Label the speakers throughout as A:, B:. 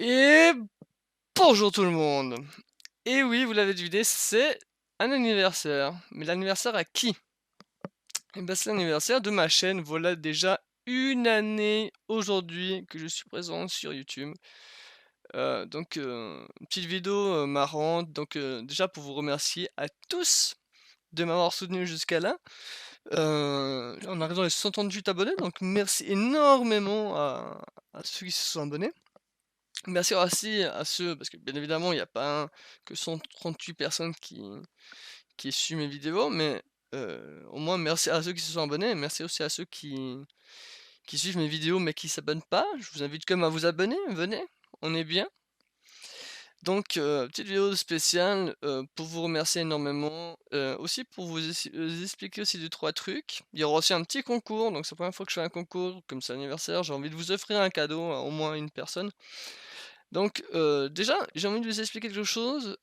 A: Et bonjour tout le monde! Et oui, vous l'avez deviné, c'est un anniversaire. Mais l'anniversaire à qui? Eh ben, c'est l'anniversaire de ma chaîne. Voilà déjà une année aujourd'hui que je suis présent sur YouTube. Une petite vidéo marrante. Déjà pour vous remercier à tous de m'avoir soutenu jusqu'à là. On arrive dans les 138 abonnés, donc merci énormément à ceux qui se sont abonnés. Merci aussi à ceux parce que bien évidemment, il y a pas que 138 personnes qui suivent mes vidéos, mais au moins merci à ceux qui se sont abonnés et merci aussi à ceux qui suivent mes vidéos mais qui s'abonnent pas. Je vous invite quand même à vous abonner, venez, on est bien. Petite vidéo spéciale, pour vous remercier énormément, aussi pour vous expliquer aussi 2-3 trucs. Il y aura aussi un petit concours, donc c'est la première fois que je fais un concours, comme c'est l'anniversaire, j'ai envie de vous offrir un cadeau à au moins une personne. Déjà, j'ai envie de vous expliquer quelque chose,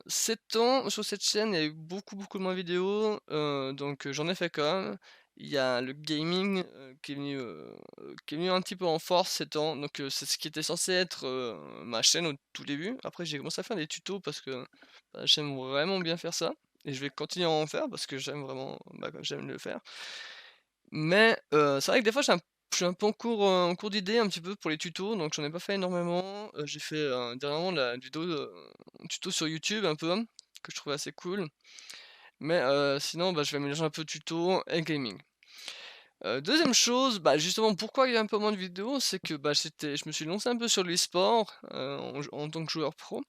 A: ces temps, sur cette chaîne, il y a eu beaucoup, beaucoup moins de vidéos, j'en ai fait quand même. Il y a le gaming, qui est venu un petit peu en force ces temps, c'est ce qui était censé être, ma chaîne au tout début. Après j'ai commencé à faire des tutos parce que, bah, j'aime vraiment bien faire ça et je vais continuer à en faire parce que j'aime vraiment, bah, j'aime le faire. C'est vrai que des fois je suis un peu en cours d'idées un petit peu pour les tutos, donc j'en ai pas fait énormément. J'ai fait, dernièrement la vidéo, tuto sur YouTube un peu, que je trouvais assez cool. Sinon, bah, je vais mélanger un peu tuto et gaming. 2e chose, bah, justement pourquoi il y a un peu moins de vidéos, c'est que, bah, je me suis lancé un peu sur l'e-sport, en tant que joueur pro.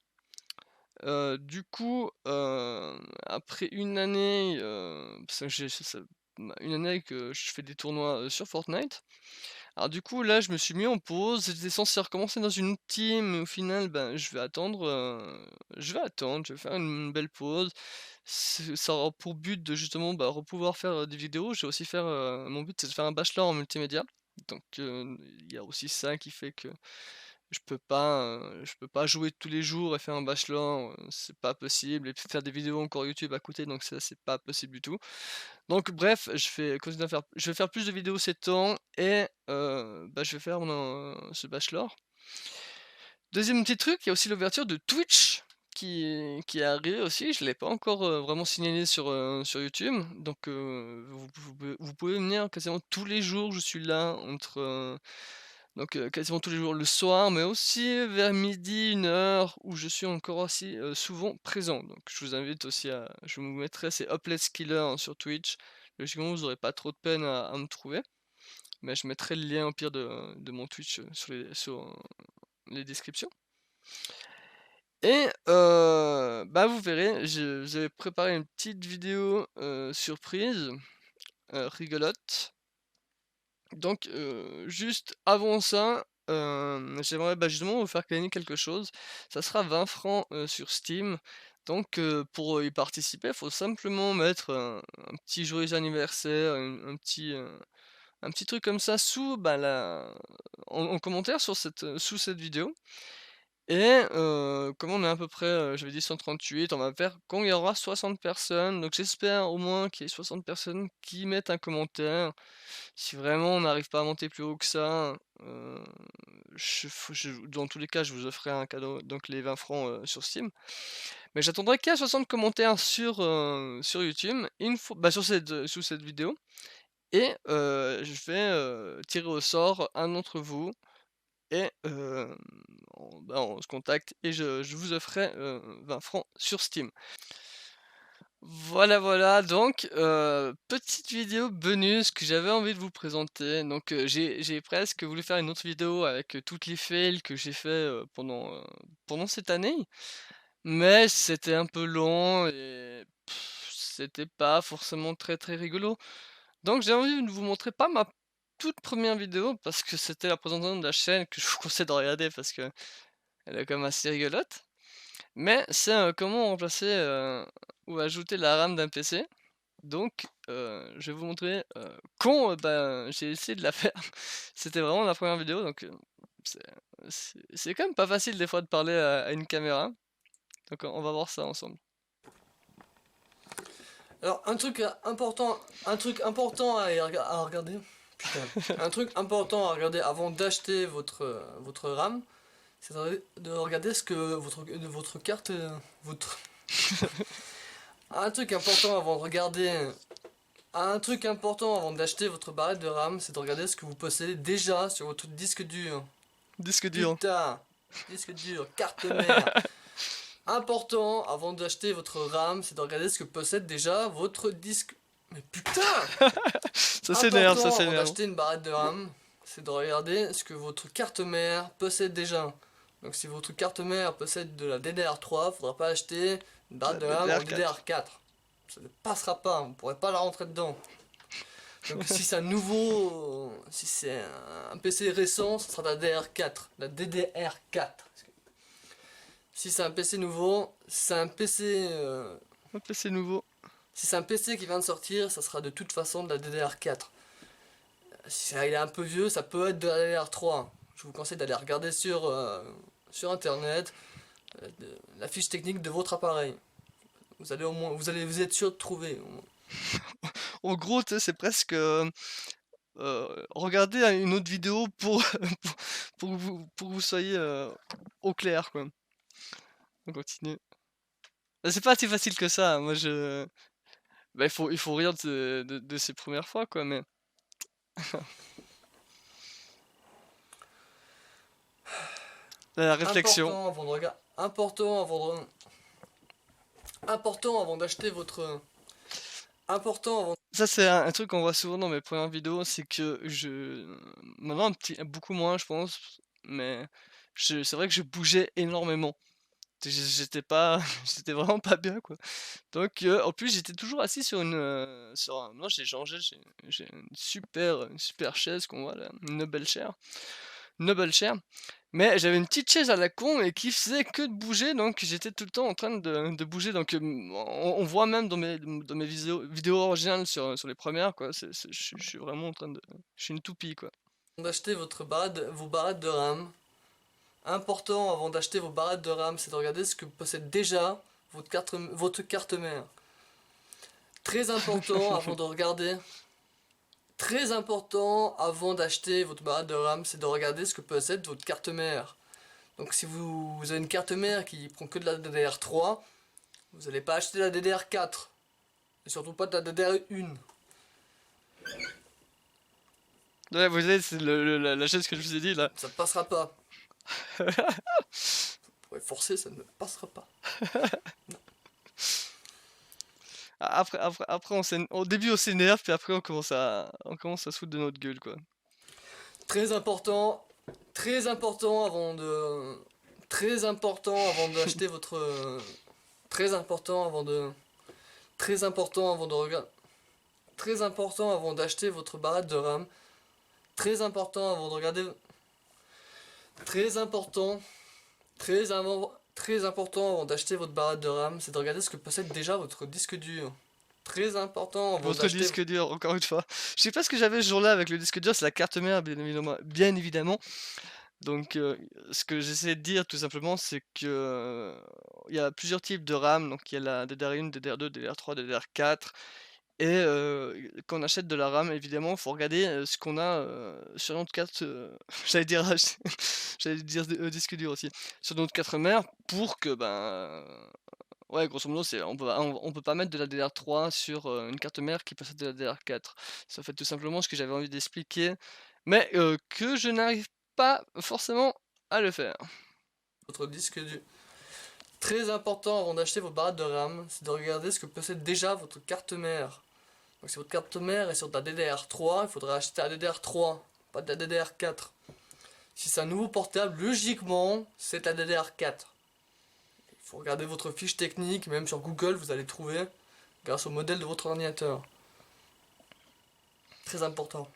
A: Après une année, parce que j'ai ça une année que je fais des tournois, sur Fortnite. Alors du coup, là, je me suis mis en pause. J'étais censé recommencer dans une autre team, mais au final, ben, je vais faire une belle pause. Ça aura pour but de justement, bah, repouvoir faire, des vidéos. Je vais aussi faire, mon but, c'est de faire un bachelor en multimédia. Il y a aussi ça qui fait que je peux pas jouer tous les jours et faire un bachelor, c'est pas possible et puis faire des vidéos encore YouTube à côté, donc ça, c'est pas possible du tout. Donc bref, je vais faire plus de vidéos ces temps et bah, je vais faire ce bachelor. 2e petit truc, il y a aussi l'ouverture de Twitch qui est arrivée aussi. Je l'ai pas encore, vraiment signalé sur YouTube. Vous pouvez venir quasiment tous les jours, je suis là quasiment tous les jours le soir, mais aussi vers midi, 1 heure où je suis encore aussi, souvent présent. Donc je vous invite aussi à je vous mettrai c'est Hopeless Killer sur Twitch. Logiquement, vous aurez pas trop de peine à me trouver, mais je mettrai le lien au pire de mon Twitch, sur les descriptions bah, vous verrez, j'avais préparé une petite vidéo, surprise, rigolote. Juste avant ça, j'aimerais, bah, justement vous faire gagner quelque chose. Ça sera 20 francs, sur Steam. Pour, y participer, il faut simplement mettre un petit joyeux anniversaire, un petit truc comme ça sous, bah, la en commentaire sous cette vidéo. Comme on est à peu près, j'avais dit 138, on va faire quand il y aura 60 personnes, donc j'espère au moins qu'il y ait 60 personnes qui mettent un commentaire. Si vraiment on n'arrive pas à monter plus haut que ça, dans tous les cas, je vous offrirai un cadeau, donc les 20 francs, sur Steam. Mais j'attendrai qu'il y ait 60 commentaires sur YouTube, une fois bah, sous cette vidéo je vais, tirer au sort un d'entre vous on se contacte et je vous offrirai, 20 francs sur Steam. Voilà, voilà, petite vidéo bonus que j'avais envie de vous présenter. J'ai presque voulu faire une autre vidéo avec, toutes les fails que j'ai fait, pendant cette année, mais c'était un peu long et c'était pas forcément très, très rigolo. Donc j'ai envie de vous montrer pas ma toute première vidéo parce que c'était la présentation de la chaîne que je vous conseille de regarder parce qu'elle est quand même assez rigolote. Mais c'est, comment remplacer, ou ajouter la RAM d'un PC. Je vais vous montrer, j'ai essayé de la faire. C'était vraiment la première vidéo c'est c'est quand même pas facile des fois de parler à une caméra. On va voir ça ensemble. Alors un truc important à regarder, putain, un truc important à regarder avant d'acheter votre RAM,
B: c'est de regarder ce que votre carte, votre... Un truc important avant de regarder, un truc important avant d'acheter votre barrette de RAM, c'est de regarder ce que vous possédez déjà sur votre disque dur.
A: Disque dur.
B: Putain, disque dur, carte mère. Important avant d'acheter votre RAM, c'est de regarder ce que possède déjà votre disque. Mais putain!
A: Ça s'énerve, ça
B: Important avant
A: s'énerve.
B: d'acheter une barrette de RAM, c'est de regarder ce que votre carte mère possède déjà. Donc si votre carte mère possède de la DDR3, faudra pas acheter une barrette
A: La
B: de RAM en
A: DDR4.
B: DDR4. Ça ne passera pas, on pourrait pas la rentrer dedans. Donc si c'est un nouveau, si c'est un PC récent, ce sera la DDR4, la DDR4. Si c'est un PC nouveau, c'est un PC,
A: Hop, c'est nouveau.
B: si c'est un PC qui vient de sortir, ça sera de toute façon de la DDR4. Si il est un peu vieux, ça peut être de la DDR3. Je vous conseille d'aller regarder sur internet la fiche technique de votre appareil. Vous allez au moins, vous êtes sûr de trouver.
A: En gros, tu sais, c'est presque regarder une autre vidéo pour, pour que vous soyez au clair, quoi. On continue. C'est pas si facile que ça. Moi, bah, il faut rire de ses premières fois, quoi. Mais la réflexion.
B: Important avant de regarder. Important avant d'acheter votre. Important avant.
A: Ça, c'est un truc qu'on voit souvent dans mes premières vidéos, c'est que maintenant beaucoup moins, je pense, mais c'est vrai que je bougeais énormément. J'étais pas, j'étais vraiment pas bien, quoi. Donc, en plus, j'étais toujours assis sur un moi, j'ai changé, j'ai une super chaise qu'on voit là, une Noble Chair, mais j'avais une petite chaise à la con et qui faisait que de bouger, donc j'étais tout le temps en train de bouger, donc on voit même dans mes vidéos originales sur les premières, quoi, je suis vraiment en train de je suis une toupie, quoi.
B: D'acheter vos barrettes de RAM. Important avant d'acheter vos barrettes de RAM, c'est de regarder ce que possède déjà votre carte mère. Très important avant de regarder. Très important avant d'acheter votre barrette de RAM, c'est de regarder ce que possède votre carte mère. Donc si vous avez une carte mère qui prend que de la DDR3, vous n'allez pas acheter la DDR4. Et surtout pas de la DDR1.
A: Ouais, vous savez, c'est la chaise que je vous ai dit, là.
B: Ça ne passera pas. Vous pourrez forcer, ça ne passera pas.
A: Après au début, on s'énerve, puis après, on commence à se foutre de notre gueule, quoi.
B: Très important. Très important avant de. Très important avant d'acheter votre. Très important avant de. Très important avant de regarder. Très important avant d'acheter votre barrette de RAM. Très important avant de regarder. Très important. Très important avant d'acheter votre barrette de RAM, c'est de regarder ce que possède déjà votre disque dur. Très important avant
A: Votre
B: d'acheter.
A: disque dur, encore une fois. Je sais pas ce que j'avais ce jour-là avec le disque dur, c'est la carte mère, bien évidemment. Donc, ce que j'essaie de dire tout simplement, c'est que, il y a plusieurs types de RAM, donc il y a la DDR1, DDR2, DDR3, DDR4 et quand on achète de la RAM, évidemment, il faut regarder, ce qu'on a, sur notre carte, j'allais dire j'allais dire disque dur aussi, sur notre carte mère pour que, ben, ouais, grosso modo, on peut pas mettre de la DDR3 sur, une carte mère qui possède de la DDR4. C'est en fait tout simplement ce que j'avais envie d'expliquer, mais que je n'arrive pas forcément à le faire.
B: Votre disque dur. Très important avant d'acheter vos barrettes de RAM, c'est de regarder ce que possède déjà votre carte mère. Donc si votre carte mère est sur de la DDR3, il faudra acheter la DDR3, pas de la DDR4. Si c'est un nouveau portable, logiquement, c'est la DDR4. Il faut regarder votre fiche technique, même sur Google, vous allez trouver, grâce au modèle de votre ordinateur. Très important.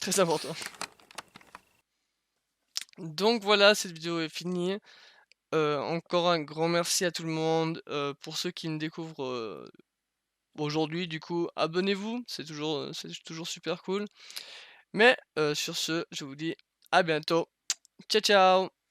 A: Très important. Donc voilà, cette vidéo est finie. Encore un grand merci à tout le monde. Pour ceux qui me découvrent, aujourd'hui, du coup, abonnez-vous, c'est toujours super cool. Mais sur ce, je vous dis à bientôt. Ciao, ciao!